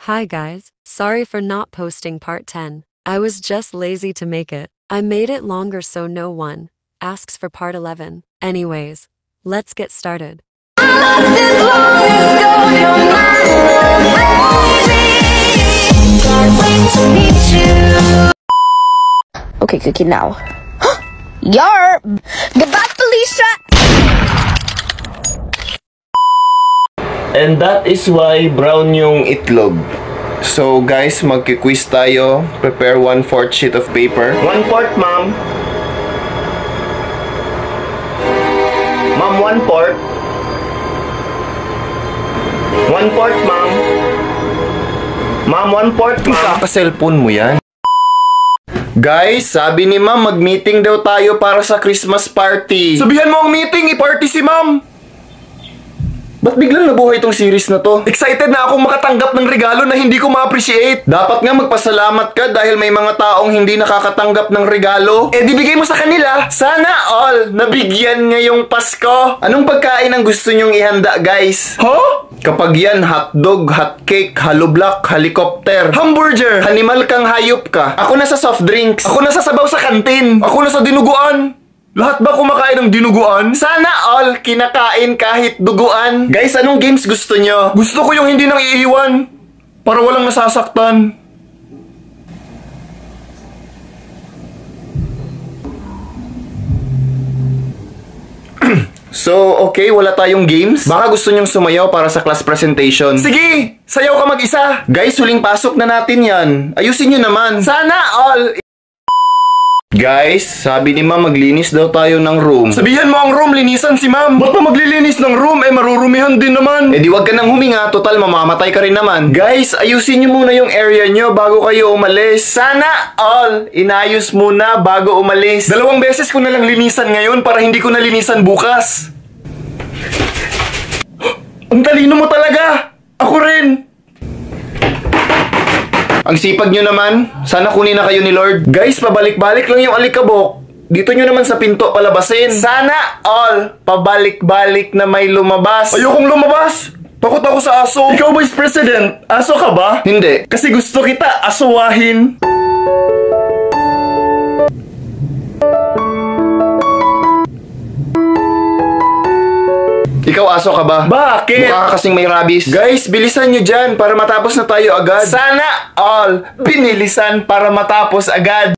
Hi guys, sorry for not posting part 10. I was just lazy to make it. I made it longer so no one asks for part 11. Anyways, let's get started. Okay, cookie now. Yar! Get back, Felicia! And that is why brown yung itlog. So guys, magki-quiz tayo. Prepare 1/4 sheet of paper. 1/4, ma'am. Ma'am, 1/4. 1/4, ma'am. Ma'am, 1/4, ma'am. Kaka-cellphone mo yan. Guys, sabi ni ma'am, mag-meeting daw tayo para sa Christmas party. Sabihan mo ang meeting, i-party si ma'am. Ba't biglang nabuhay itong series na to? Excited na akong makatanggap ng regalo na hindi ko ma-appreciate. Dapat nga magpasalamat ka dahil may mga taong hindi nakakatanggap ng regalo. Eh di bigay mo sa kanila. Sana all nabigyan ngayong Pasko. Anong pagkain ang gusto nyong ihanda, guys? Huh? Kapag yan, hotdog, hotcake, haloblock, helicopter, hamburger, animal kang hayop ka. Ako na sa soft drinks. Ako na sa sabaw sa kantin. Ako na sa dinuguan. Lahat ba kumakain ng dinuguan? Sana all kinakain kahit duguan. Guys, anong games gusto nyo? Gusto ko yung hindi nang iiwan. Para walang nasasaktan. So, okay, wala tayong games? Baka gusto nyong sumayaw para sa class presentation. Sige! Sayaw ka mag-isa! Guys, huling pasok na natin yan. Ayusin nyo naman. Sana all... Guys, sabi ni ma'am maglinis daw tayo ng room. Sabihan mo ang room, linisan si ma'am. Ba't pa maglilinis ng room? Eh, marurumihan din naman. Eh, di wag ka nang huminga. Total, mamamatay ka rin naman. Guys, ayusin nyo muna yung area nyo bago kayo umalis. Sana all inayos muna bago umalis. 2 beses ko na lang linisan ngayon para hindi ko na linisan bukas. Ang talino mo talaga. Ako rin. Ang sipag nyo naman, sana kunin na kayo ni Lord. Guys, pabalik-balik lang yung alikabok. Dito nyo naman sa pinto palabasin. Sana all pabalik-balik na may lumabas. Ayokong lumabas! Takot ako sa aso. Ikaw, Vice President, aso ka ba? Hindi. Kasi gusto kita asuwahin. Ikaw, aso ka ba? Bakit? Mukha ka kasing may rabies. Guys, bilisan nyo dyan para matapos na tayo agad. Sana all binilisan para matapos agad.